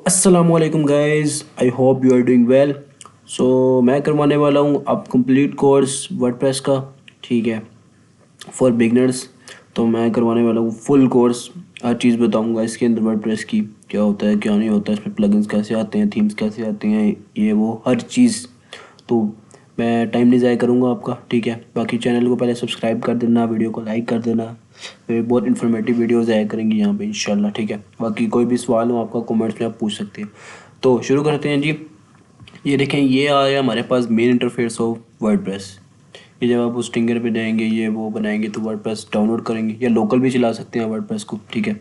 अस्सलामुअलैकुम guys, I hope you are doing well. So मैं करवाने वाला हूँ अब कंप्लीट कोर्स वर्डप्रेस का। ठीक है, फॉर बिगनर्स। तो मैं करवाने वाला हूँ फुल कोर्स। हर चीज़ बताऊँगा इसके अंदर वर्डप्रेस की, क्या होता है क्या नहीं होता है, इसमें प्लगइन्स कैसे आते हैं, थीम्स कैसे आते हैं, ये वो हर चीज़। तो मैं टाइम नहीं ज़ाया करूँगा आपका। ठीक है, बाकी चैनल को पहले सब्सक्राइब कर देना, वीडियो को लाइक कर देना। फिर बहुत इन्फॉर्मेटिव वीडियोज़ आया करेंगी यहाँ पे इंशाल्लाह। ठीक है, बाकी कोई भी सवाल हो आपका कमेंट्स में आप पूछ सकते हैं। तो शुरू करते हैं जी। ये देखें, ये आया हमारे पास मेन इंटरफेस ऑफ वर्डप्रेस। ये जब आप उस स्टिंगर पे जाएंगे, ये वो बनाएंगे तो वर्डप्रेस डाउनलोड करेंगे या लोकल भी चला सकते हैं वर्डप्रेस को। ठीक है,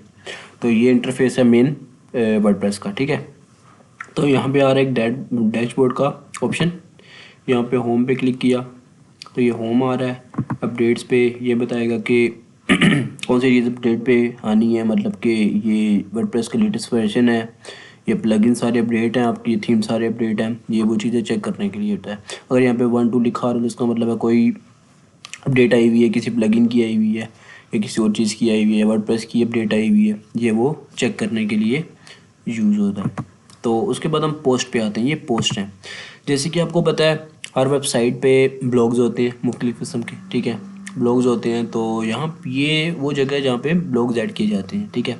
तो ये इंटरफेस है मेन वर्डप्रेस का। ठीक है, तो यहाँ पे आ रहा है एक डैशबोर्ड का ऑप्शन। यहाँ पे होम पे क्लिक किया तो ये होम आ रहा है। अपडेट्स पे ये बताएगा कि कौन सी चीज़ अपडेट पे आनी है, मतलब कि ये वर्डप्रेस का लेटेस्ट वर्जन है, ये प्लगइन सारे अपडेट हैं आपकी, ये थीम सारे अपडेट हैं, ये वो चीज़ें चेक करने के लिए होता है। अगर यहाँ पे 1 2 लिखा रहा है तो इसका मतलब है कोई अपडेट आई हुई है, किसी प्लगइन की आई हुई है या किसी और चीज़ की आई हुई है, वर्डप्रेस की अपडेट आई हुई है, ये वो चेक करने के लिए यूज़ होता है। तो उसके बाद हम पोस्ट पे आते हैं। ये पोस्ट हैं, जैसे कि आपको पता है हर वेबसाइट पे ब्लॉग्स होते हैं मुख्तलिफ़ किस्म के। ठीक है, ब्लॉग्स होते हैं, तो यहाँ ये वो जगह है जहाँ पे ब्लॉग्स ऐड किए जाते हैं। ठीक है,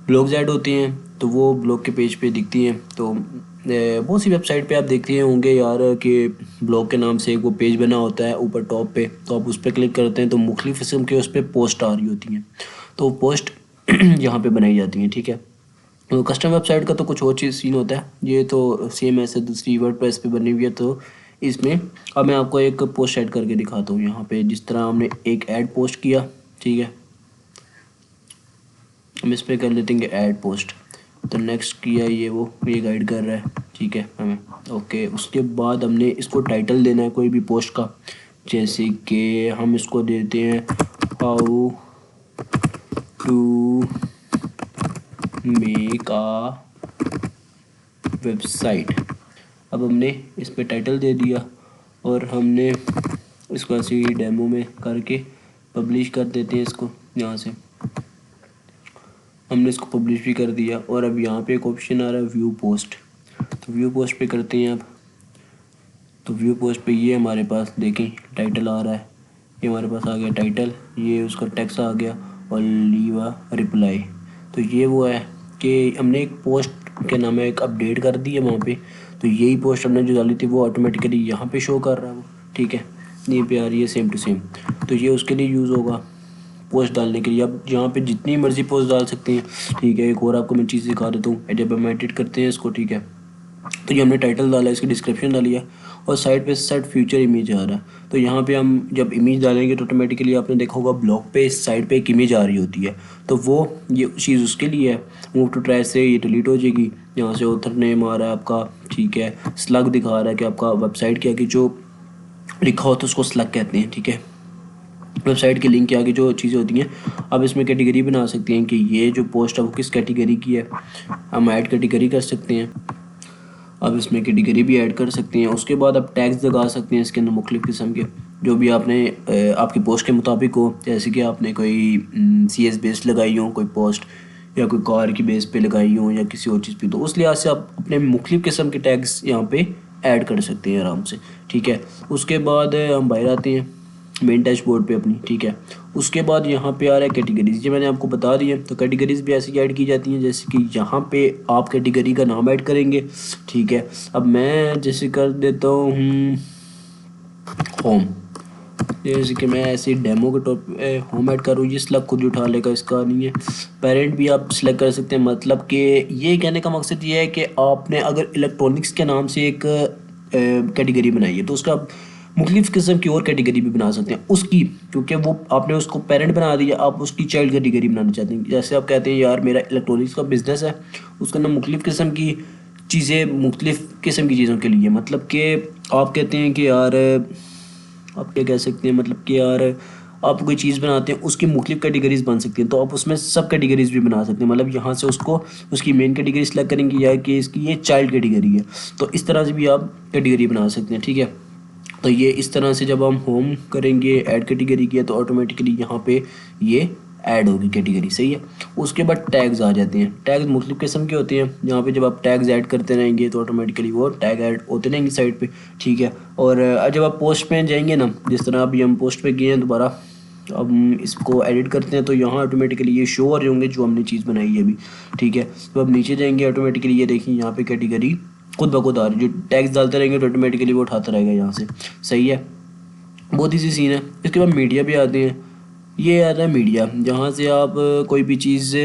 ब्लॉग्स ऐड होते हैं तो वो ब्लॉग के पेज पे दिखती हैं। तो बहुत सी वेबसाइट पे आप देखते होंगे यार कि ब्लॉग के नाम से एक वो पेज बना होता है ऊपर टॉप पे, तो आप उस पर क्लिक करते हैं तो मुख्तलिफ़ किस्म के उस पर पोस्ट आ रही होती हैं। तो पोस्ट यहाँ पे बनाई जाती हैं। ठीक है, तो कस्टम वेबसाइट का तो कुछ और चीज़ सीन होता है, ये तो सेम ऐसे दूसरी वर्डप्रेस पे बनी हुई है। तो इसमें अब मैं आपको एक पोस्ट ऐड करके दिखाता हूँ। यहाँ पे जिस तरह हमने एक ऐड पोस्ट किया, ठीक है, हम इस पर कर लेते हैं ऐड पोस्ट। तो नेक्स्ट किया, ये गाइड कर रहा है। ठीक है हमें, ओके। उसके बाद हमने इसको टाइटल देना है कोई भी पोस्ट का, जैसे कि हम इसको देते हैं how to make a website. अब हमने इस पर टाइटल दे दिया और हमने इसको ऐसे ही डेमो में करके पब्लिश कर देते हैं इसको। यहाँ से हमने इसको पब्लिश भी कर दिया और अब यहाँ पे एक ऑप्शन आ रहा है व्यू पोस्ट। तो व्यू पोस्ट पे करते हैं अब। तो व्यू पोस्ट पे ये हमारे पास देखें टाइटल आ रहा है, ये हमारे पास आ गया टाइटल, ये उसका टेक्स्ट आ गया और लीव अ रिप्लाई। तो ये वो है कि हमने एक पोस्ट के नाम है एक अपडेट कर दी है वहाँ पे। तो यही पोस्ट हमने जो डाली थी वो ऑटोमेटिकली यहाँ पे शो कर रहा है वो। ठीक है, ये पे आ रही है सेम टू सेम। तो ये उसके लिए यूज़ होगा पोस्ट डालने के लिए। अब यहाँ पे जितनी मर्जी पोस्ट डाल सकते हैं। ठीक है, एक और आपको मैं चीज़ दिखा देता हूँ। जब हम एडिट करते हैं इसको, ठीक है, तो ये हमने टाइटल डाला, इसकी डिस्क्रिप्शन डाली है और साइड पे सेट फ्यूचर इमेज आ रहा है। तो यहाँ पे हम जब इमेज डालेंगे तो ऑटोमेटिकली आपने देखा होगा ब्लॉग पे इस साइड पे एक इमेज आ रही होती है। तो वो ये चीज़ उसके लिए है। मूव टू ट्रैश से ये डिलीट हो जाएगी। यहाँ से ऑथर नेम आ रहा है आपका, ठीक है, स्लग दिखा रहा है कि आपका वेबसाइट के आगे जो लिखा होता है उसको स्लग कहते हैं। ठीक है, वेबसाइट के लिंक के आगे जो चीज़ें होती हैं। अब इसमें कैटेगरी बना सकते हैं कि ये जो पोस्ट है वो किस कैटेगरी की है, हम ऐड कैटेगरी कर सकते हैं। अब इसमें कैटेगरी भी ऐड कर सकते हैं। उसके बाद आप टैग्स लगा सकते हैं इसके अंदर मुख्तलिफ़ किस्म के, जो भी आपने आपकी पोस्ट के मुताबिक हो। जैसे कि आपने कोई CS बेस्ड लगाई हो कोई पोस्ट, या कोई कार की बेस पे लगाई हो या किसी और चीज़ पे, तो उस लिहाज से आप अपने मुख्तलिफ़ किस्म के टैग्स यहाँ पे ऐड कर सकते हैं आराम से। ठीक है, उसके बाद हम बाहर आते हैं मेन डैशबोर्ड पे अपनी। ठीक है, उसके बाद यहाँ पे आ रहा है कैटेगरीज, ये मैंने आपको बता दिया। तो कैटेगरीज भी ऐसी ऐड की जाती हैं जैसे कि यहाँ पे आप कैटेगरी का नाम ऐड करेंगे। ठीक है, अब मैं जैसे कर देता हूँ होम, जैसे कि मैं ऐसे डेमो के टॉप होम ऐड करूँ, ये सिलेक्ट खुद ही उठा लेगा, इसका नहीं है। पेरेंट भी आप सिलेक्ट कर सकते हैं। मतलब कि ये कहने का मकसद ये है कि आपने अगर इलेक्ट्रॉनिक्स के नाम से एक कैटेगरी बनाई है तो उसका मुख्तलिफ़ किस्म की और कैटेगरी भी बना सकते हैं उसकी, क्योंकि वो आपने उसको पेरेंट बना दिया, आप उसकी चाइल्ड कैटेगरी बनाना चाहते हैं। जैसे आप कहते हैं यार मेरा इलेक्ट्रॉनिक्स का बिजनेस है, उसका ना मुख्तलिफ़ किस्म की चीज़ें मुख्तलिफ़ किस्म की चीज़ों के लिए, मतलब कि आप कहते हैं कि यार आप क्या कह सकते हैं, मतलब कि यार आप कोई चीज़ बनाते हैं उसकी मुख्तलिफ़ कैटेगरीज बन सकती हैं, तो आप उसमें सब कैटेगरीज भी बना सकते हैं। मतलब यहाँ से उसको उसकी मेन कैटेगरी सेलेक्ट करेंगे या कि इसकी ये चाइल्ड कैटेगरी है, तो इस तरह से भी आप कैटेगरी बना सकते हैं। ठीक है, तो ये इस तरह से जब हम होम करेंगे ऐड कैटेगरी किया तो ऑटोमेटिकली यहाँ पे ये ऐड होगी कैटेगरी, सही है। उसके बाद टैग्स आ जाते हैं। टैग्स मुख्तलिफ किस्म के होते हैं, यहाँ पे जब आप टैग्स ऐड करते रहेंगे तो ऑटोमेटिकली वो टैग ऐड होते रहेंगे साइड पे, ठीक है। और जब आप पोस्ट पे जाएंगे ना, जिस तरह अभी हम पोस्ट पे गए हैं दोबारा, अब हम इसको एडिट करते हैं तो यहाँ ऑटोमेटिकली ये शो हो रहे होंगे जो हमने चीज़ बनाई है अभी, ठीक है। तो अब नीचे जाएंगे ऑटोमेटिकली ये देखिए यहाँ पे कैटेगरी खुद ब खुद आ रही है, जो टैग्स डालते रहेंगे तो ऑटोमेटिकली वो उठाता रहेगा यहाँ से, सही है। बहुत इजी सीन है। इसके बाद मीडिया भी आते हैं। ये आता है मीडिया, जहाँ से आप कोई भी चीज़,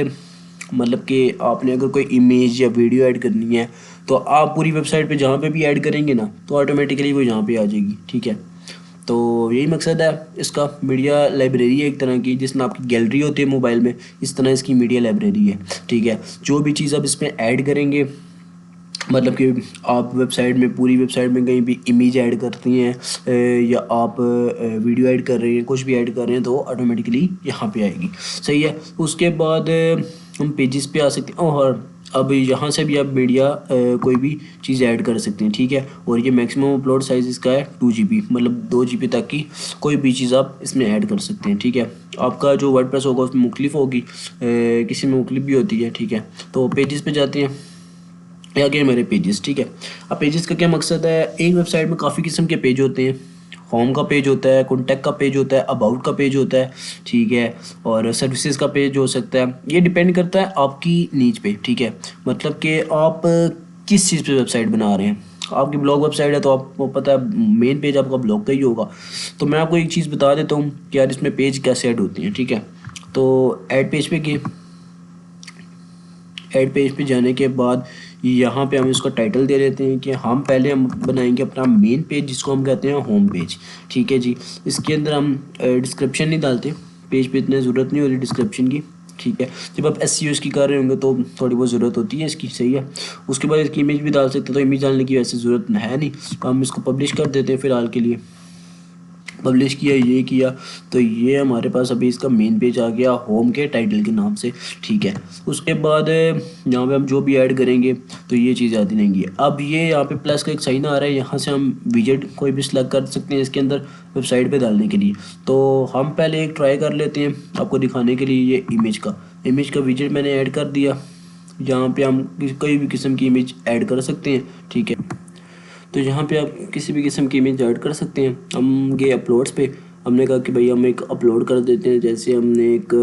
मतलब कि आपने अगर कोई इमेज या वीडियो ऐड करनी है तो आप पूरी वेबसाइट पे जहाँ पे भी ऐड करेंगे ना तो ऑटोमेटिकली वो यहाँ पे आ जाएगी, ठीक है। तो यही मकसद है इसका। मीडिया लाइब्रेरी है एक तरह की, जिसमें आपकी गैलरी होती है मोबाइल में, इस तरह इसकी मीडिया लाइब्रेरी है, ठीक है। जो भी चीज़ आप इसमें ऐड करेंगे, मतलब कि आप वेबसाइट में, पूरी वेबसाइट में कहीं भी इमेज ऐड करती हैं या आप वीडियो ऐड कर रहे हैं, कुछ भी ऐड कर रहे हैं तो ऑटोमेटिकली यहाँ पे आएगी, सही है। उसके बाद हम पेजेस पे आ सकते हैं, और अब यहाँ से भी आप मीडिया कोई भी चीज़ ऐड कर सकते हैं, ठीक है। और ये मैक्सिमम अपलोड साइज़ इसका है 2 GB, मतलब 2 GB तक की कोई भी चीज़ आप इसमें ऐड कर सकते हैं, ठीक है। आपका जो वर्डप्रेस होगा उसमें मुख्तलिफ होगी, किसी में मुख्तलिफ भी होती है, ठीक है। तो पेजेस पे जाते हैं, या गए मेरे पेजेस, ठीक है। अब पेजेस का क्या मकसद है, एक वेबसाइट में काफ़ी किस्म के पेज होते हैं। होम का पेज होता है, कॉन्टैक्ट का पेज होता है, अबाउट का पेज होता है, ठीक है। और सर्विसेज का पेज हो सकता है। ये डिपेंड करता है आपकी नीच पे, ठीक है। मतलब कि आप किस चीज़ पे वेबसाइट बना रहे हैं। आपकी ब्लॉग वेबसाइट है तो आपको पता है मेन पेज आपका ब्लॉग का ही होगा। तो मैं आपको एक चीज़ बता देता हूँ कि यार इसमें पेज कैसे ऐड होती हैं, ठीक है। तो ऐड पेज पे गए, ऐड पेज पे जाने के बाद यहाँ पे हम इसको टाइटल दे देते हैं कि हम पहले हम बनाएंगे अपना मेन पेज, जिसको हम कहते हैं होम पेज, ठीक है जी। इसके अंदर हम डिस्क्रिप्शन नहीं डालते, पेज पे इतनी ज़रूरत नहीं होती डिस्क्रिप्शन की, ठीक है। जब आप SEO इसकी कर रहे होंगे तो थोड़ी बहुत ज़रूरत होती है इसकी, सही है। उसके बाद इसकी इमेज भी डाल सकते हैं, तो इमेज डालने की वैसे ज़रूरत है नहीं, तो हम इसको पब्लिश कर देते हैं फ़िलहाल के लिए। पब्लिश किया, ये किया, तो ये हमारे पास अभी इसका मेन पेज आ गया होम के टाइटल के नाम से, ठीक है। उसके बाद यहाँ पे हम जो भी ऐड करेंगे तो ये चीज़ आती रहेंगी। अब ये यहाँ पे प्लस का एक साइन आ रहा है, यहाँ से हम विजेट कोई भी सिलेक्ट कर सकते हैं इसके अंदर वेबसाइट पे डालने के लिए। तो हम पहले एक ट्राई कर लेते हैं आपको दिखाने के लिए। ये इमेज का विजेट मैंने ऐड कर दिया। यहाँ पे हम कोई भी किस्म की इमेज ऐड कर सकते हैं, ठीक है। तो यहाँ पे आप किसी भी किस्म की इमेज ऐड कर सकते हैं। हम गए अपलोड्स पे, हमने कहा कि भाई हम एक अपलोड कर देते हैं, जैसे हमने एक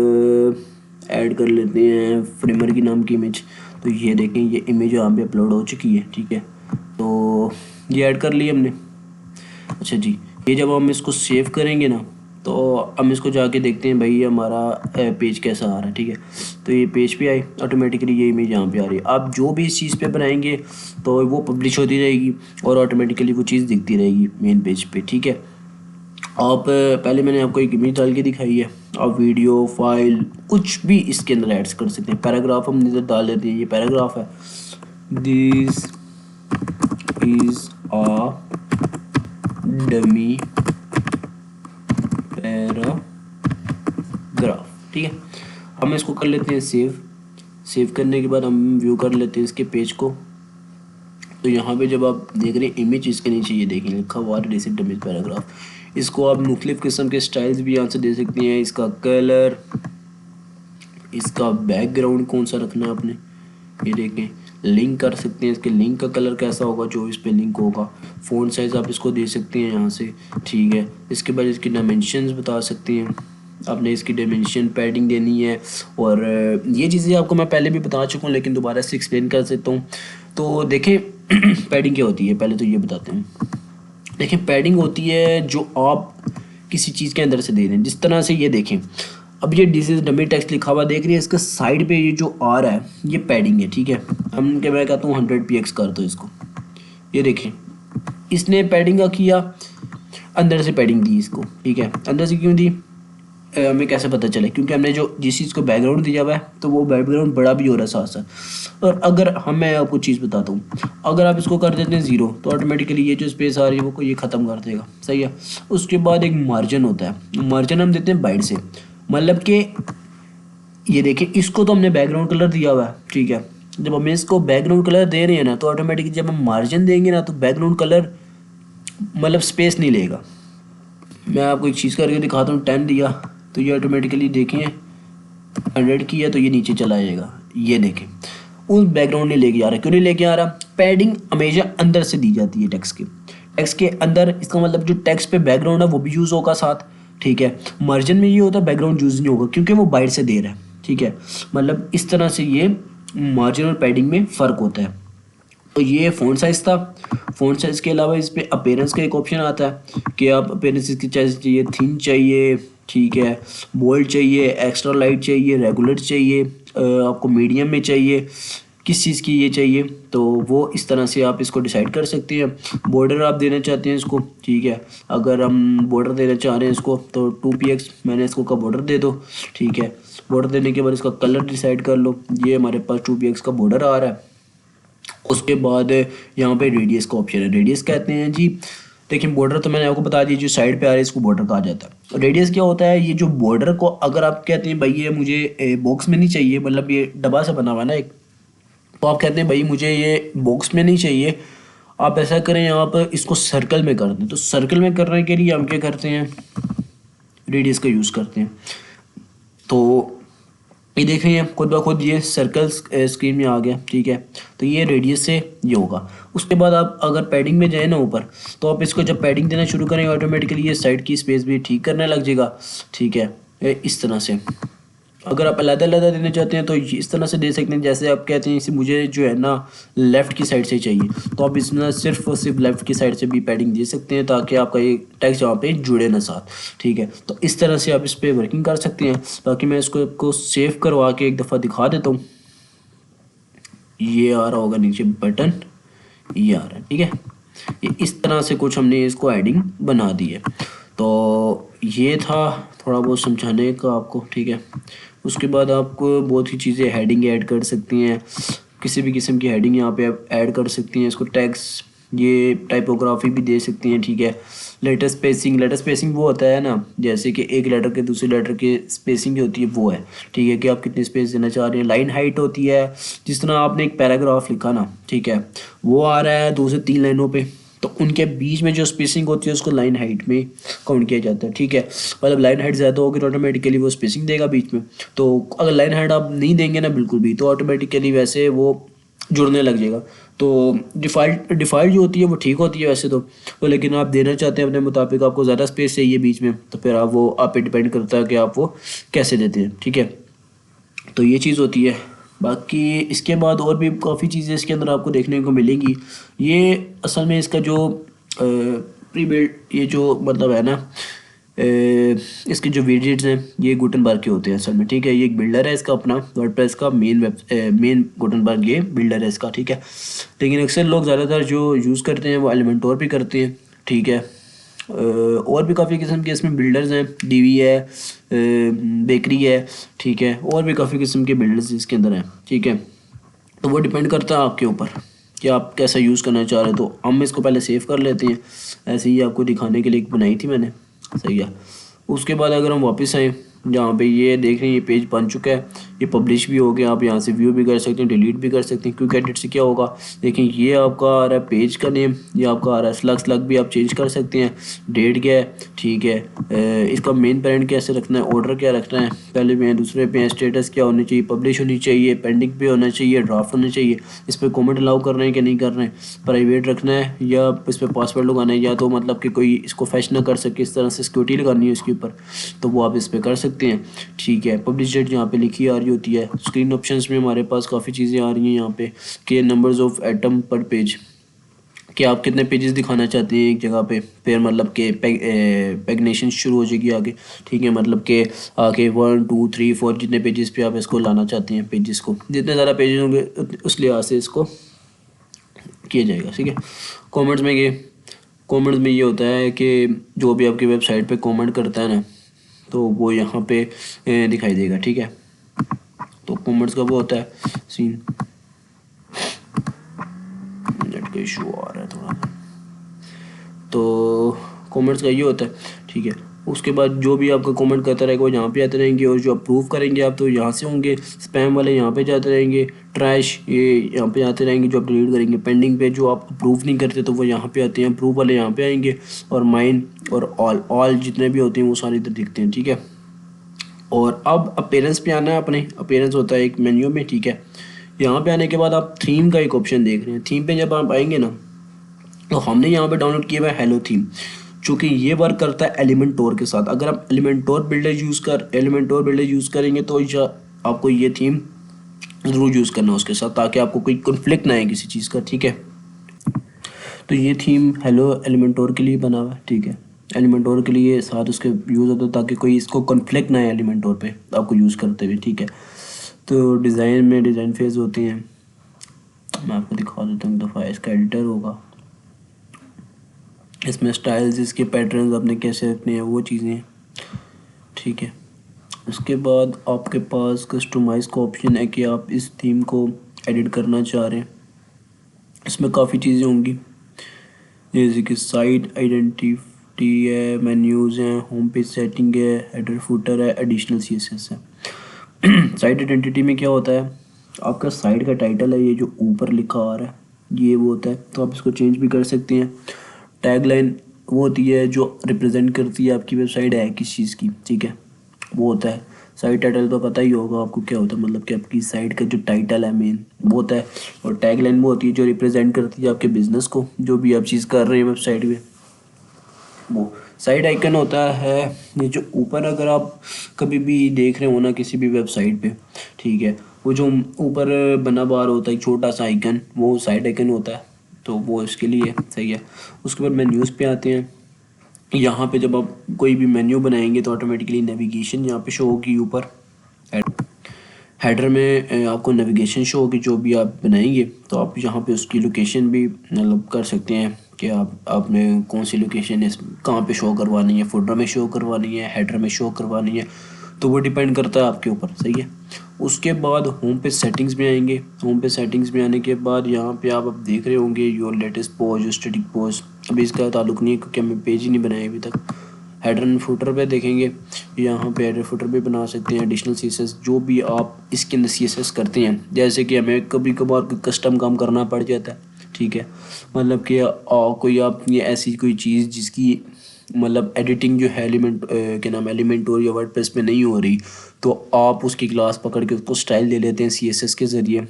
ऐड कर लेते हैं फ्रेमर की नाम की इमेज। तो ये देखें, ये इमेज यहाँ पे अपलोड हो चुकी है, ठीक है। तो ये ऐड कर ली हमने। अच्छा जी, ये जब हम इसको सेव करेंगे ना तो हम इसको जाके देखते हैं भाई हमारा पेज कैसा आ रहा है, ठीक है। तो ये पेज पे आई, ऑटोमेटिकली ये इमेज यहाँ पे आ रही है। आप जो भी इस चीज़ पे बनाएंगे तो वो पब्लिश होती रहेगी और ऑटोमेटिकली वो चीज़ दिखती रहेगी मेन पेज पे, ठीक है। आप पहले मैंने आपको एक इमेज डाल के दिखाई है, आप वीडियो, फाइल, कुछ भी इसके अंदर ऐड कर सकते हैं। पैराग्राफ हम इधर डाल देते हैं, ये पैराग्राफ है, this is a dummy paragraph, ठीक है। हम इसको कर लेते हैं सेव करने के बाद हम व्यू कर लेते हैं इसके पेज को। तो यहाँ पे जब आप देख रहे हैं इमेज, इसके नीचे ये देखें लिखा हुआ है रिसिप्ट इमेज पैराग्राफ। इसको आप मुख्तलिफ किस्म के स्टाइल्स भी यहाँ से दे सकते हैं, इसका कलर, इसका बैकग्राउंड कौन सा रखना है आपने, ये देखें। लिंक कर सकते हैं, इसके लिंक का कलर कैसा होगा जो इस पे लिंक होगा। फ़ॉन्ट साइज़ आप इसको दे सकते हैं यहाँ से, ठीक है। इसके बाद इसकी डायमेंशंस बता सकते हैं, आपने इसकी डायमेंशन पैडिंग देनी है। और ये चीज़ें आपको मैं पहले भी बता चुका हूँ लेकिन दोबारा से एक्सप्लेन कर सकता हूँ। तो देखें पैडिंग क्या होती है, पहले तो ये बताते हैं। देखें, पैडिंग होती है जो आप किसी चीज़ के अंदर से दे रहे हैं। जिस तरह से ये देखें, अब ये दिस इज डमी टेक्स्ट लिखा हुआ देख रही है, इसका साइड पे ये जो आ रहा है ये पैडिंग है, ठीक है। हम क्या, मैं कहता हूँ 100px कर दो इसको। ये देखें, इसने पैडिंग का किया, अंदर से पैडिंग दी इसको, ठीक है। अंदर से क्यों दी हमें कैसे पता चले, क्योंकि हमने जो जिस चीज़ को बैकग्राउंड दिया हुआ है तो वो बैकग्राउंड बड़ा भी हो रहा है साथ साथ। और अगर मैं आपको चीज़ बताता हूँ, अगर आप इसको कर देते हैं 0 तो ऑटोमेटिकली ये जो स्पेस आ रही है वो ये ख़त्म कर देगा, सही है। उसके बाद एक मार्जिन होता है, मार्जिन हम देते हैं बाइट से, मतलब कि ये देखिए इसको तो हमने बैकग्राउंड कलर दिया हुआ है, ठीक है। जब हम इसको बैकग्राउंड कलर दे रहे हैं ना तो ऑटोमेटिकली जब हम मार्जिन देंगे ना तो बैकग्राउंड कलर मतलब स्पेस नहीं लेगा। मैं आपको एक चीज़ करके दिखाता हूँ, 10 दिया तो ये ऑटोमेटिकली देखें 100 की है तो ये नीचे चला जाएगा। ये देखें, उस बैकग्राउंड नहीं लेके आ रहा। क्यों नहीं लेके आ रहा? पैडिंग हमेशा अंदर से दी जाती है टेक्स्ट के अंदर। इसका मतलब जो टेक्स्ट पे बैकग्राउंड है वो भी यूज़ होगा साथ, ठीक है। मार्जिन में ये होता है बैकग्राउंड यूज़ नहीं होगा क्योंकि वो बाहर से दे रहा है, ठीक है। मतलब इस तरह से ये मार्जिन और पैडिंग में फ़र्क होता है। तो ये फ़ॉन्ट साइज़ था। फ़ॉन्ट साइज़ के अलावा इस पर अपीयरेंस का एक ऑप्शन आता है कि आप अपीयरेंस इसकी चाहिए, थिन चाहिए, ठीक है, बोल्ड चाहिए, एक्स्ट्रा लाइट चाहिए, रेगुलर चाहिए, आपको मीडियम में चाहिए, किस चीज़ की ये चाहिए। तो वो इस तरह से आप इसको डिसाइड कर सकते हैं। बॉर्डर आप देना चाहते हैं इसको, ठीक है। अगर हम बॉर्डर देना चाह रहे हैं इसको तो 2px मैंने इसको का बॉर्डर दे दो, ठीक है। बॉर्डर देने के बाद इसका कलर डिसाइड कर लो। ये हमारे पास 2px का बॉर्डर आ रहा है। उसके बाद यहाँ पे रेडियस का ऑप्शन है। रेडियस कहते हैं जी, देखिए बॉर्डर तो मैंने आपको बता दिया, जो साइड पे आ रहा है इसको बॉर्डर कहा जाता है। रेडियस क्या होता है? ये जो बॉर्डर को अगर आप कहते हैं भाई ये मुझे बॉक्स में नहीं चाहिए, मतलब ये डब्बा से बना हुआ है ना एक, तो आप कहते हैं भाई मुझे ये बॉक्स में नहीं चाहिए, आप ऐसा करें आप इसको सर्कल में कर दें। तो सर्कल में करने के लिए हम क्या करते हैं? रेडियस का यूज़ करते हैं। तो ये देख रहे हैं खुद ब खुद ये सर्कल स्क्रीन में आ गया, ठीक है। तो ये रेडियस से ये होगा। उसके बाद आप अगर पैडिंग में जाए ना ऊपर, तो आप इसको जब पैडिंग देना शुरू करें ऑटोमेटिकली ये साइड की स्पेस भी ठीक करने लग जाएगा, ठीक है। इस तरह से अगर आप अलग-अलग देना चाहते हैं तो इस तरह से दे सकते हैं। जैसे आप कहते हैं इसे मुझे जो है ना लेफ़्ट की साइड से चाहिए, तो आप इसमें सिर्फ और सिर्फ लेफ़्ट की साइड से भी पैडिंग दे सकते हैं ताकि आपका ये टेक्स्ट यहाँ पे जुड़े ना साथ, ठीक है। तो इस तरह से आप इस पर वर्किंग कर सकते हैं। बाकी मैं इसको आपको सेव करवा के एक दफ़ा दिखा देता हूँ। ये आ रहा होगा नीचे बटन, ये आ रहा है, ठीक है। ये इस तरह से कुछ हमने इसको हेडिंग बना दी है। तो ये था थोड़ा बहुत समझाने का आपको, ठीक है। उसके बाद आपको बहुत ही चीज़ें हेडिंग ऐड कर सकती हैं, किसी भी किस्म की हेडिंग यहाँ पे आप ऐड कर सकती हैं। इसको टैग्स, ये टाइपोग्राफी भी दे सकती हैं, ठीक है। लेटर स्पेसिंग वो होता है ना, जैसे कि एक लेटर के दूसरे लेटर के स्पेसिंग जो होती है वो है, ठीक है, कि आप कितनी स्पेस देना चाह रहे हैं। लाइन हाइट होती है, जिस तरह आपने एक पैराग्राफ लिखा ना, ठीक है, वो आ रहा है 2 से 3 लाइनों पे, तो उनके बीच में जो स्पेसिंग होती है उसको लाइन हाइट में काउंट किया जाता है, ठीक है। मतलब लाइन हाइट ज़्यादा होगी तो ऑटोमेटिकली वो स्पेसिंग देगा बीच में। तो अगर लाइन हाइट आप नहीं देंगे ना बिल्कुल भी, तो ऑटोमेटिकली वैसे वो जुड़ने लग जाएगा। तो डिफ़ॉल्ट जो होती है वो ठीक होती है वैसे तो लेकिन आप देना चाहते हैं अपने मुताबिक, आपको ज़्यादा स्पेस चाहिए बीच में, तो फिर आप पे डिपेंड करता है कि आप वो कैसे देते हैं, ठीक है। तो ये चीज़ होती है। बाकी इसके बाद और भी काफ़ी चीज़ें इसके अंदर आपको देखने को मिलेंगी। ये असल में इसका जो प्री बिल्ड ये जो मतलब है ना, इसके जो विजेट्स हैं ये गुटनबर्ग के होते हैं असल में, ठीक है। ये एक बिल्डर है इसका अपना, वर्डप्रेस का मेन गुटनबर्ग ये बिल्डर है इसका, ठीक है। लेकिन अक्सर लोग ज़्यादातर जो यूज़ करते हैं वो एलिमेंटोर भी करते हैं, ठीक है। और भी काफ़ी किस्म के इसमें बिल्डर्स हैं, डीवी है, बेकरी है, ठीक है। और भी काफ़ी किस्म के बिल्डर्स इसके अंदर हैं, ठीक है। तो वो डिपेंड करता है आपके ऊपर कि आप कैसा यूज़ करना चाह रहे हैं। तो हम इसको पहले सेव कर लेते हैं, ऐसे ही आपको दिखाने के लिए बनाई थी मैंने, सही है। उसके बाद अगर हम वापस आएँ जहाँ पे ये देख रहे हैं ये पेज बन चुका है, ये पब्लिश भी हो गया। आप यहाँ से व्यू भी कर सकते हैं, डिलीट भी कर सकते हैं। क्विक एडिट से क्या होगा, देखिए ये आपका आ रहा है पेज का नेम, ये आपका आ रहा है स्लग भी आप चेंज कर सकते हैं। डेट क्या है, ठीक है। इसका मेन पेरेंट कैसे रखना है, ऑर्डर क्या रखना है, पहले पे है दूसरे पे है, स्टेटस क्या होनी चाहिए, पब्लिश होनी चाहिए, पेंडिंग पे होना चाहिए, ड्राफ्ट होना चाहिए, इस पर कॉमेंट अलाउ कर रहे हैं कि नहीं कर रहे हैं, प्राइवेट रखना है या इस पर पासवर्ड लगाना है, या तो मतलब कि कोई इसको फैच ना कर सके, इस तरह से सिक्योरिटी लगानी है इसके ऊपर, तो वो आप इस पर कर सकते हैं, ठीक है। पब्लिश डेट यहाँ पे लिखी आ रही होती है। स्क्रीन ऑप्शंस में हमारे पास काफ़ी चीज़ें आ रही हैं यहाँ पे कि नंबर्स ऑफ एटम पर पेज, कि आप कितने पेजेस दिखाना चाहते हैं एक जगह पे, फिर मतलब कि पैगनेशन शुरू हो जाएगी आगे, ठीक है। मतलब कि आगे 1 2 3 4 जितने पेजेस पे आप इसको लाना चाहते हैं, पेजेस को जितने ज़्यादा पेजेस होंगे उस लिहाज से इसको किया जाएगा, ठीक है। कमेंट्स में ये होता है कि जो भी आपकी वेबसाइट पे कमेंट करता है ना, तो वो यहाँ पे दिखाई देगा, ठीक है। तो कमेंट्स का वो होता है सीन, नेट का इशू आ रहा है थोड़ा, तो कमेंट्स का ये होता है, ठीक है। उसके बाद जो भी आपका कमेंट करता रहेगा वो यहाँ पे आते रहेंगे, और जो अप्रूव करेंगे आप तो यहाँ से होंगे, स्पैम वाले यहाँ पे जाते रहेंगे, ट्रैश ये यहाँ पे आते रहेंगे जो आप डिलीट करेंगे, पेंडिंग पे जो आप अप्रूव नहीं करते तो वो यहाँ पे आते हैं, अप्रूव वाले यहाँ पे आएंगे, और माइन और ऑल जितने भी होते हैं वो सारे इधर दिखते हैं, ठीक है। और अब अपीयरेंस पे आना है अपने। अपीयरेंस होता है एक मेन्यू में, ठीक है। यहाँ पे आने के बाद आप थीम का एक ऑप्शन देख रहे हैं। थीम पे जब आप आएंगे ना, तो हमने यहाँ पे डाउनलोड किया हुआ है हेलो थीम, चूँकि ये वर्क करता है एलिमेंटोर के साथ। अगर आप एलिमेंटोर बिल्डर यूज़ करेंगे तो आपको ये थीम ज़रूर यूज़ करना उसके साथ, ताकि आपको कोई कॉन्फ्लिक्ट ना आए किसी चीज़ का, ठीक है। तो ये थीम हेलो एलिमेंटोर के लिए बना हुआ है, ठीक है। एलिमेंटोर के लिए साथ उसके यूज़ होता है ताकि कोई इसको कॉन्फ्लिक्ट ना आए एलिमेंटोर पे आपको यूज़ करते हुए, ठीक है। तो डिज़ाइन में डिज़ाइन फेज़ होते हैं, मैं आपको दिखा देता हूँ एक दफ़ा। इसका एडिटर होगा, इसमें स्टाइल्स, इसके पैटर्न्स आपने कैसे रखने हैं वो चीज़ें, ठीक है। उसके बाद आपके पास कस्टमाइज़ का ऑप्शन है कि आप इस थीम को एडिट करना चाह रहे हैं। इसमें काफ़ी चीज़ें होंगी, जैसे कि साइट आइडेंटिटी है, मेन्यूज़ हैं, होम पेज सेटिंग है, हेडर फुटर है, एडिशनल CSS है। साइट आइडेंटिटी में क्या होता है, आपका साइट का टाइटल है, ये जो ऊपर लिखा आ रहा है ये वो होता है, तो आप इसको चेंज भी कर सकते हैं। टैगलाइन वो होती है जो रिप्रेजेंट करती है आपकी वेबसाइट है किस चीज़ की, ठीक है, वो होता है। साइट टाइटल तो पता ही होगा आपको क्या होता है, मतलब कि आपकी साइट का जो टाइटल है मेन वो होता है। और टैगलाइन वो होती है जो रिप्रेजेंट करती है आपके बिज़नेस को, जो भी आप चीज़ कर रहे हैं वेबसाइट में। वो साइड आइकन होता है, ये जो ऊपर अगर आप कभी भी देख रहे हो ना किसी भी वेबसाइट पे, ठीक है, वो जो ऊपर बना बार होता है छोटा सा आइकन, वो साइड आइकन होता है, तो वो इसके लिए सही है। उसके बाद मेन्यूज़ पे आते हैं। यहाँ पे जब आप कोई भी मेन्यू बनाएंगे तो ऑटोमेटिकली नेविगेशन यहाँ पे शो होगी ऊपर। हेडर में आपको नेविगेशन शो होगी जो भी आप बनाएंगे, तो आप यहाँ पे उसकी लोकेशन भी मतलब कर सकते हैं कि आपने कौन सी लोकेशन है, कहाँ पे शो करवानी है, फुटर में शो करवानी है, हेडर में शो करवानी है, तो वो डिपेंड करता है आपके ऊपर, सही है। उसके बाद होम पे सेटिंग्स में आएंगे। होम पे सेटिंग्स में आने के बाद यहाँ पे आप अब देख रहे होंगे your latest post, static post. अभी इसका ताल्लुक नहीं है क्योंकि हमें पेज ही नहीं बनाया अभी तक। हेडर एंड फुटर पे देखेंगे, यहाँ पे हेडर फुटर भी बना सकते हैं। एडिशनल CSS जो भी आप इसके अंदर CSS करते हैं, जैसे कि हमें कभी कभार कोई कस्टम काम करना पड़ जाता है, ठीक है, मतलब कि कोई आप ये ऐसी कोई चीज़ जिसकी मतलब एडिटिंग जो है क्या नाम एलिमेंटोर या वर्डप्रेस पे नहीं हो रही, तो आप उसकी क्लास पकड़ के उसको स्टाइल दे लेते हैं CSS के ज़रिए,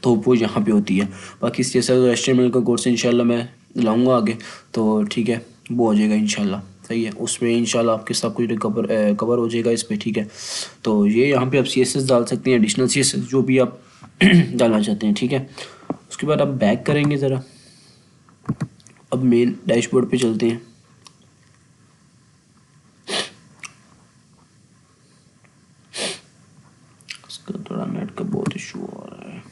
तो वो यहाँ पे होती है। बाकी CSS और HTML का कोर्स इंशाल्लाह मैं लाऊंगा आगे, तो ठीक है, वो हो जाएगा इंशाल्लाह, सही है। उसमें इंशाल्लाह आपके सब कुछ कवर हो जाएगा इस पे, ठीक है। तो ये यहाँ पे आप CSS डाल सकते हैं, एडिशनल CSS जो भी आप डालना चाहते हैं, ठीक है। उसके बाद आप बैक करेंगे ज़रा, अब मेन डैशबोर्ड पे चलते हैं। इसका थोड़ा नेट का बहुत इशू आ रहा है।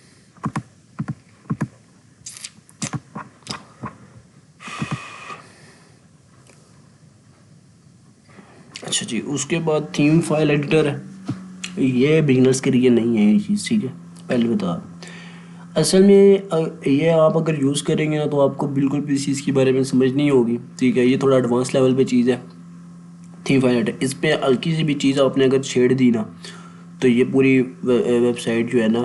अच्छा जी, उसके बाद थीम फाइल एडिटर है, ये बिगनर्स के लिए नहीं है ये चीज़, ठीक है, पहले बता। असल में ये आप अगर यूज़ करेंगे ना तो आपको बिल्कुल भी इस चीज़ के बारे में समझ नहीं होगी, ठीक है। ये थोड़ा एडवांस लेवल पे चीज़ है थीम फाइल एडिटर। इस पर हल्की सी भी चीज़ आपने अगर छेड़ दी ना, तो ये पूरी वेबसाइट जो है ना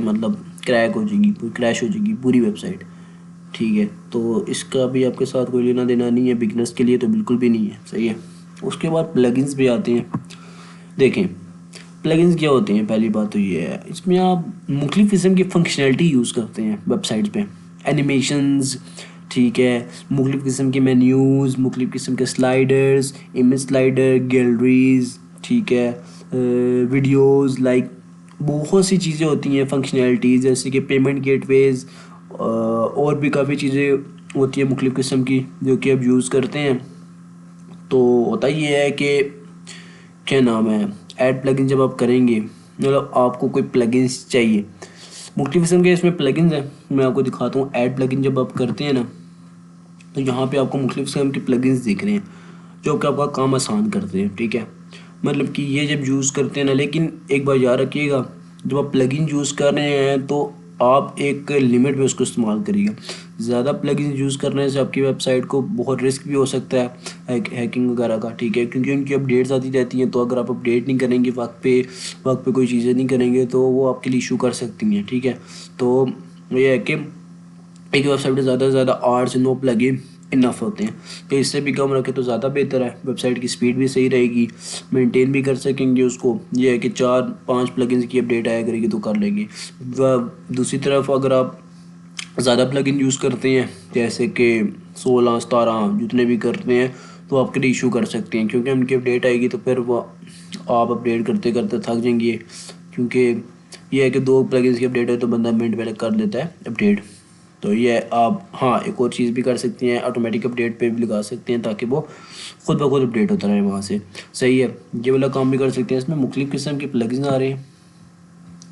मतलब क्रैक हो जाएगी, पूरी क्रैश हो जाएगी पूरी वेबसाइट, ठीक है। तो इसका भी आपके साथ कोई लेना देना नहीं है, बिगनर्स के लिए तो बिल्कुल भी नहीं है, सही है। उसके बाद प्लगइन्स भी आते हैं। देखें प्लगइन्स क्या होते हैं, पहली बात तो ये है, इसमें आप मुख्तलिफ़ किस्म की फंक्शनैलिटी यूज़ करते हैं वेबसाइट्स पे। एनिमेशंस, ठीक है, मुख्तलिफ़ किस्म के मेन्यूज़, मुख्तलिफ़ किस्म के स्लाइडर्स, इमेज स्लाइडर, गैलरीज, ठीक है, वीडियोज़, लाइक बहुत सी चीज़ें होती हैं फंक्शनैलिटीज़, जैसे कि पेमेंट गेटवेज़, और भी काफ़ी चीज़ें होती हैं मुख्तलिफ़ किस्म की जो कि आप यूज़ करते हैं। तो होता ये है कि क्या नाम है, ऐड प्लगइन जब आप करेंगे, मतलब आपको कोई प्लगइन्स चाहिए, मुख्तलिफ़ किस्म के इसमें प्लगइन्स हैं, मैं आपको दिखाता हूँ। ऐड प्लगइन जब आप करते हैं ना, तो यहाँ पे आपको मुख्तलिफ़ किस्म के प्लगइन्स दिख रहे हैं जो कि आपका काम आसान करते हैं, ठीक है। मतलब कि ये जब यूज़ करते हैं ना, लेकिन एक बार याद रखिएगा, जब आप प्लगइन यूज़ कर रहे हैं तो आप एक लिमिट में उसको इस्तेमाल करिएगा। ज़्यादा प्लगइन यूज़ करने से आपकी वेबसाइट को बहुत रिस्क भी हो सकता है हैकिंग वगैरह का, ठीक है, क्योंकि उनकी अपडेट्स आती रहती हैं। तो अगर आप अपडेट नहीं करेंगे वक्त पे कोई चीज़ें नहीं करेंगे तो वो आपके लिए इशू कर सकती हैं, ठीक है। तो ये है कि एक वेबसाइट में ज़्यादा से ज़्यादा 8 से 9 प्लगइन इनफ होते हैं। तो इससे भी कम रखें तो ज़्यादा बेहतर है, वेबसाइट की स्पीड भी सही रहेगी, मेंटेन भी कर सकेंगे उसको। ये है कि 4-5 प्लगइन्स की अपडेट आया करेगी तो कर लेंगे। दूसरी तरफ अगर आप ज़्यादा प्लगइन यूज़ करते हैं, जैसे कि 16-17 जितने भी करते हैं, तो आपके लिए इशू कर सकते हैं, क्योंकि उनकी अपडेट आएगी तो फिर वो आप अपडेट करते करते थक जाएंगे। क्योंकि ये है कि 2 प्लगइन्स की अपडेट है तो बंदा मिनट पहले कर लेता है अपडेट। तो ये आप हाँ एक और चीज़ भी कर सकती हैं, ऑटोमेटिक अपडेट पे भी लगा सकते हैं ताकि वो खुद ब खुद अपडेट होता रहे वहाँ से। सही है, ये वाला काम भी कर सकते हैं। इसमें मुख्तलिफ़ किस्म के प्लगइन्स आ रहे हैं,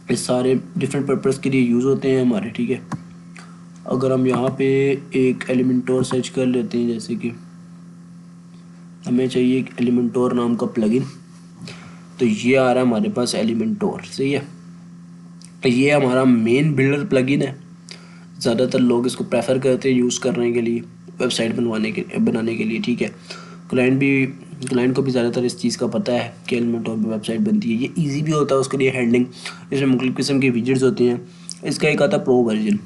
ये सारे डिफरेंट पर्पज़ के लिए यूज़ होते हैं हमारे, ठीक है। अगर हम यहाँ पे एक एलिमेंटोर सर्च कर लेते हैं, जैसे कि हमें चाहिए एक एलिमेंटोर नाम का प्लगइन, तो ये आ रहा है हमारे पास एलिमेंटोर। सही है, ये हमारा मेन बिल्डर प्लगइन है। ज़्यादातर लोग इसको प्रेफर करते हैं यूज़ करने के लिए, वेबसाइट बनाने के लिए, ठीक है। क्लाइंट को भी ज़्यादातर इस चीज़ का पता है कि एलिमेंटोर पे वेबसाइट बनती है। ये इजी भी होता है उसके लिए हैंडलिंग, इसमें मुख्तलिफ़ किस्म के विजेट्स होते हैं। इसका एक आता है प्रो वर्जन,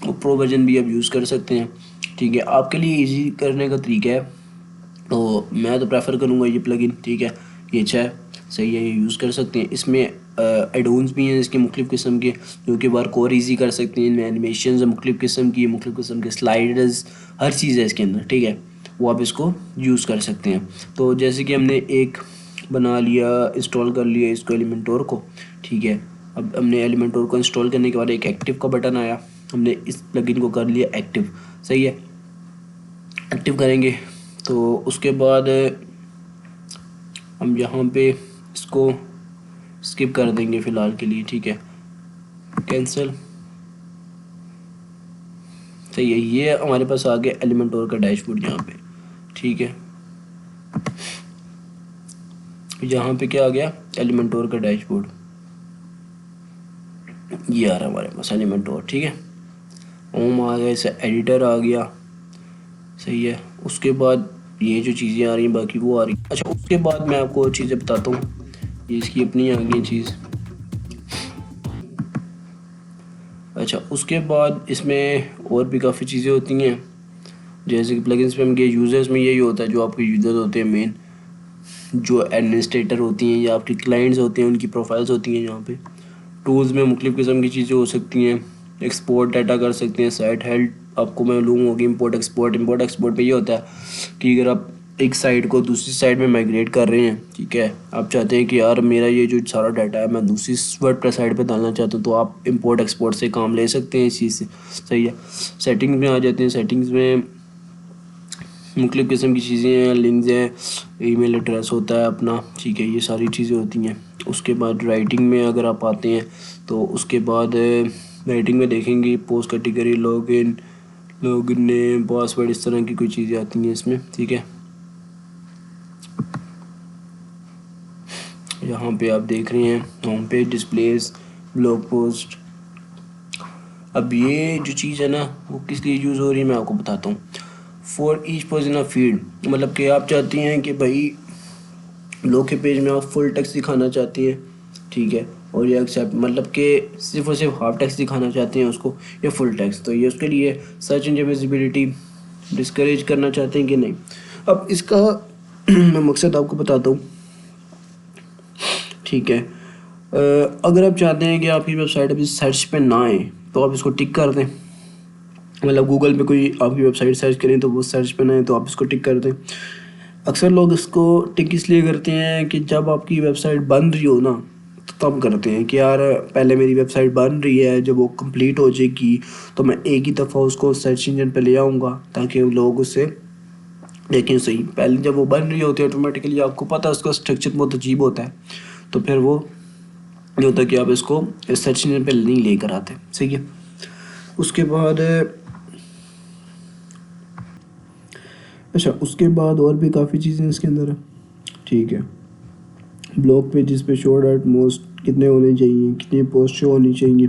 वो प्रो वर्जन भी आप यूज़ कर सकते हैं, ठीक है। आपके लिए ईजी करने का तरीका है, तो मैं तो प्रेफर करूँगा ये प्लगइन, ठीक है। ये अच्छा है, सही है, ये यूज़ कर सकते हैं। इसमें एडोन्स भी हैं इसके मुख्तलिफ़ किस्म के, जो कि वर्क और ईजी कर सकते हैं। इनमें एनिमेशन मुख्तलिफ़ किस्म के स्लाइडर्स, हर चीज़ है इसके अंदर, ठीक है। वो आप इसको यूज़ कर सकते हैं। तो जैसे कि हमने एक बना लिया, इंस्टॉल कर लिया इसको एलिमेंटोर को, ठीक है। अब हमने एलिमेंटोर को इंस्टॉल करने के बाद एक एक्टिव का बटन आया, हमने इस प्लगइन को कर लिया एक्टिव। सही है, एक्टिव करेंगे तो उसके बाद हम यहाँ पे इसको स्किप कर देंगे फ़िलहाल के लिए, ठीक है। कैंसिल, सही है। ये हमारे पास आ गया एलिमेंटोर का डैशबोर्ड यहाँ पे, ठीक है। यहाँ पे क्या आ गया, एलिमेंटोर का डैशबोर्ड, ये आ रहा है हमारे पास एलिमेंटोर, ठीक है। होम आ गया, इससे एडिटर आ गया, सही है। उसके बाद ये जो चीज़ें आ रही हैं बाकी वो आ रही। अच्छा, उसके बाद मैं आपको चीज़ें बताता हूँ, ये इसकी अपनी आ गई चीज़। अच्छा, उसके बाद इसमें और भी काफ़ी चीज़ें होती हैं, जैसे कि प्लगइन्स पे हम गए, यूज़र्स में यही होता है, जो आपके यूज़र्स होते हैं मेन, जो एडमिनिस्ट्रेटर होती हैं या आपकी क्लाइंट्स होते हैं, उनकी प्रोफाइल्स होती हैं। यहाँ पे टूल्स में मुख्तलिफ़ किस्म की चीज़ें हो सकती हैं, एक्सपोर्ट डाटा कर सकते हैं, साइट हेल्प आपको मालूम होगी, इंपोर्ट एक्सपोर्ट पे ये होता है कि अगर आप एक साइट को दूसरी साइट में माइग्रेट कर रहे हैं, ठीक है, आप चाहते हैं कि यार मेरा ये जो सारा डाटा है मैं दूसरी वर्डप्रेस साइट पे डालना चाहता हूँ, तो आप इंपोर्ट एक्सपोर्ट से काम ले सकते हैं इस चीज़ से। सही है, सेटिंग्स में आ जाते हैं। सेटिंग्स में मुख्तलिफ़ किस्म की चीज़ें हैं, लिंक्स हैं, ईमेल एड्रेस होता है अपना, ठीक है, ये सारी चीज़ें होती हैं। उसके बाद राइटिंग में अगर आप आते हैं तो उसके बाद राइटिंग में देखेंगे post category, login name, password, इस तरह की कोई चीज़ें आती हैं इसमें, ठीक है। यहाँ पे आप देख रहे हैं home page, displace, blog post. अब ये जो चीज़ है ना वो किस लिए यूज़ हो रही है मैं आपको बताता हूँ। For each person of feed, मतलब कि आप चाहती हैं कि भाई ब्लॉग के पेज में आप फुल टेक्स्ट दिखाना चाहती हैं, ठीक है, और ये एक्सेप्ट, मतलब कि सिर्फ और सिर्फ हाफ टेक्स्ट दिखाना चाहते हैं उसको या फुल टेक्स्ट, तो ये उसके लिए सर्च इंजन विजिबिलिटी डिस्करेज करना चाहते हैं कि नहीं। अब इसका मैं मकसद आपको बताता हूँ, ठीक है। अगर आप चाहते हैं कि आपकी वेबसाइट अभी सर्च पे ना आए तो आप इसको टिक कर दें, मतलब गूगल पे कोई आपकी वेबसाइट सर्च करें तो वो सर्च पे ना आए तो आप इसको टिक कर दें। अक्सर लोग इसको टिक इसलिए करते हैं कि जब आपकी वेबसाइट बन रही हो ना तो तब करते हैं कि यार पहले मेरी वेबसाइट बन रही है, जब वो कंप्लीट हो जाएगी तो मैं एक ही दफ़ा उसको सर्च इंजन पे ले आऊँगा ताकि लोग उससे देखें। सही, पहले जब वो बन रही होती है ऑटोमेटिकली, आपको पता है उसका स्ट्रक्चर बहुत अजीब होता है, तो फिर वो ये होता है कि आप इसको सर्च इंजन पे नहीं लेकर आते। सही है, उसके बाद अच्छा, उसके बाद और भी काफ़ी चीज़ें इसके अंदर है, ठीक है। ब्लॉग पेजेस पे शो डॉट मोस्ट कितने होने चाहिए, कितनी पोस्ट शो होनी चाहिए,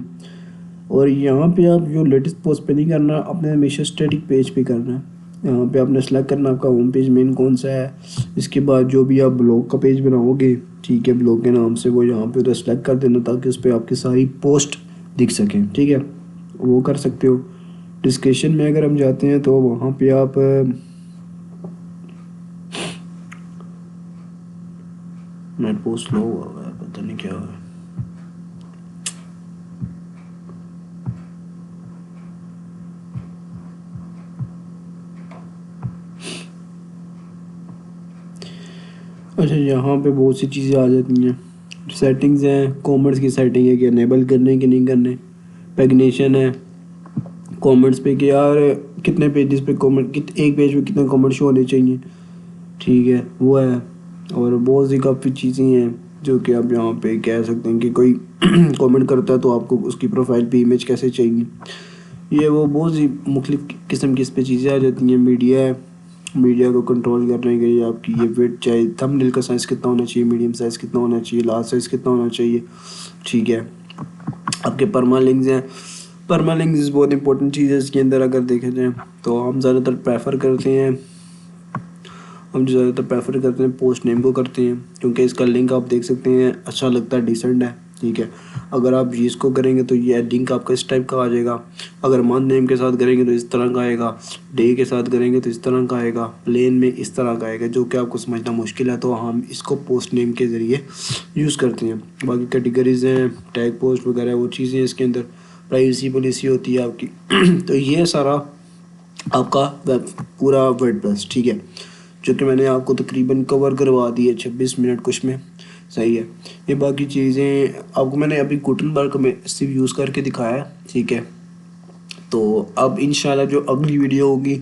और यहाँ पे आप जो लेटेस्ट पोस्ट पे नहीं करना, आपने हमेशा स्टैटिक पेज पे करना है। यहाँ पे आपने सेलेक्ट करना आपका होम पेज मेन कौन सा है, इसके बाद जो भी आप ब्लॉग का पेज बनाओगे, ठीक है, ब्लॉग के नाम से वो यहाँ पे तो सेलेक्ट कर देना ताकि उस पर आपकी सारी पोस्ट दिख सकें, ठीक है, वो कर सकते हो। डिस्क्रिप्शन में अगर हम जाते हैं तो वहाँ पे आप नेट बहुत स्लो हुआ है, पता नहीं क्या हुआ है। अच्छा, यहाँ पे बहुत सी चीज़ें आ जाती हैं। सेटिंग्स हैं, कॉमेंट्स की सेटिंग है कि अनेबल करने की नहीं करने। पैग्नेशन है, कमेंट्स पे कि यार कितने पेजेस पे कमेंट, एक पेज पे कितने कमेंट शो होने चाहिए, ठीक है वो है। और बहुत सी काफ़ी चीज़ें हैं जो कि आप यहाँ पे कह सकते हैं कि कोई कमेंट करता है तो आपको उसकी प्रोफाइल पे इमेज कैसे चाहिए, ये वो बहुत सी मुख्तलिफ किस्म की इस पे चीज़ें आ जाती हैं। मीडिया है, मीडिया को कंट्रोल करने के लिए आपकी ये विड्थ चाहिए, थंबनेल का साइज़ कितना होना चाहिए, मीडियम साइज़ कितना होना चाहिए, लार्ज साइज़ कितना होना चाहिए, ठीक है। आपके परमालिंक्स हैं, परमालिंक्स बहुत इंपॉर्टेंट चीज़ है इसके अंदर अगर देखे जाए तो। हम ज़्यादातर प्रेफर करते हैं, हम जो ज़्यादातर प्रेफर करते हैं पोस्ट नेम को करते हैं, क्योंकि इसका लिंक आप देख सकते हैं अच्छा लगता है, डिसेंट है, ठीक है। अगर आप इसको करेंगे तो ये लिंक आपका इस टाइप का आ जाएगा। अगर मंथ नेम के साथ करेंगे तो इस तरह का आएगा, डे के साथ करेंगे तो इस तरह का आएगा, प्लेन में इस तरह का आएगा, जो कि आपको समझना मुश्किल है, तो हम इसको पोस्ट नेम के ज़रिए यूज़ करते हैं। बाकी कैटेगरीज हैं, टैग पोस्ट वगैरह वो चीज़ें इसके अंदर, प्राइवेसी पॉलिसी होती है आपकी तो ये सारा आपका पूरा वर्डप्रेस, ठीक है, जो कि मैंने आपको तकरीबन कवर करवा दी है 26 मिनट कुछ में, सही है। ये बाकी चीज़ें आपको मैंने अभी गुटनबर्ग में सिर्फ यूज़ करके दिखाया है, ठीक है। तो अब इंशाल्लाह जो अगली वीडियो होगी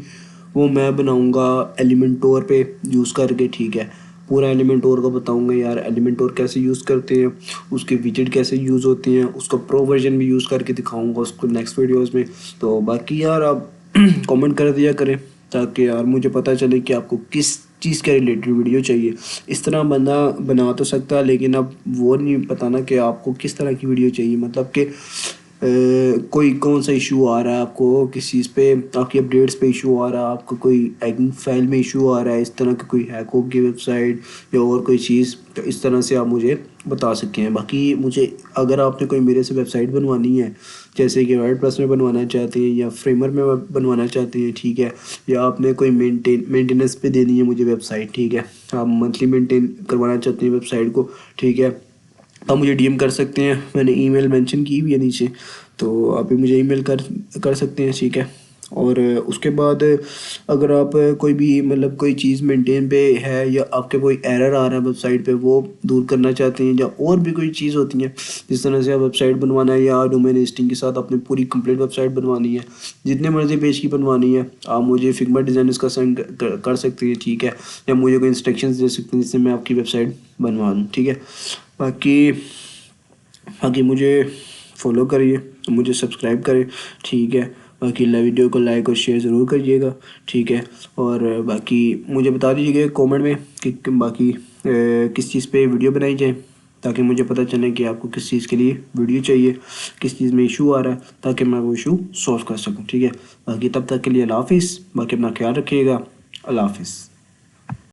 वो मैं बनाऊंगा एलिमेंटोर पे यूज़ करके, ठीक है। पूरा एलिमेंटोर का बताऊंगा यार, एलिमेंटोर कैसे यूज़ करते हैं, उसके विजेट कैसे यूज़ होते हैं, उसका प्रो वर्जन भी यूज़ करके दिखाऊंगा उसको नेक्स्ट वीडियोस में। तो बाकी यार आप कमेंट कर दिया करें ताकि यार मुझे पता चले कि आपको किस चीज़ के रिलेटेड वीडियो चाहिए। इस तरह बंदा बना तो सकता है, लेकिन अब वो नहीं पता ना कि आपको किस तरह की वीडियो चाहिए, मतलब कि कोई कौन सा इशू आ रहा है आपको, किस चीज़ पे आपकी अपडेट्स पे इशू आ रहा है, आपको कोई हैकिंग फाइल में इशू आ रहा है, इस तरह की कोई हैक होगी वेबसाइट या और कोई चीज़, तो इस तरह से आप मुझे बता सकते हैं। बाकी मुझे अगर आपने कोई मेरे से वेबसाइट बनवानी है, जैसे कि वर्डप्रेस में बनवाना चाहते हैं या फ्रेमर में बनवाना चाहते हैं, ठीक है, या आपने कोई मेंटेनेंस पे देनी है मुझे वेबसाइट, ठीक है, आप मंथली मेंटेन करवाना चाहते हैं वेबसाइट को, ठीक है, आप मुझे डीएम कर सकते हैं, मैंने ईमेल मेंशन की हुई है नीचे, तो आप भी मुझे ईमेल कर सकते हैं, ठीक है। और उसके बाद अगर आप कोई भी मतलब कोई चीज़ मेंटेन पे है या आपके कोई एरर आ रहा है वेबसाइट पे, वो दूर करना चाहते हैं, या और भी कोई चीज़ होती है जिस तरह से आप वेबसाइट बनवाना है या डोमेन लिस्टिंग के साथ अपनी पूरी कंप्लीट वेबसाइट बनवानी है, जितने मर्जी पेज की बनवानी है, आप मुझे फिग्मा डिज़ाइन इसका सेंड कर सकते हैं, ठीक है, या मुझे कोई इंस्ट्रक्शंस दे सकते हैं जिससे मैं आपकी वेबसाइट बनवा दूँ, ठीक है। बाकी बाकी मुझे फॉलो करिए, मुझे सब्सक्राइब करें, ठीक है। बाकी वीडियो को लाइक और शेयर ज़रूर करिएगा, ठीक है। और बाकी मुझे बता दीजिएगा कमेंट में कि बाकी किस चीज़ पे वीडियो बनाई जाए, ताकि मुझे पता चले कि आपको किस चीज़ के लिए वीडियो चाहिए, किस चीज़ में इशू आ रहा है, ताकि मैं वो इशू सॉल्व कर सकूँ, ठीक है। बाकी तब तक के लिए अल्लाह हाफिज़, बाकी अपना ख्याल रखिएगा, अल्लाह हाफिज़।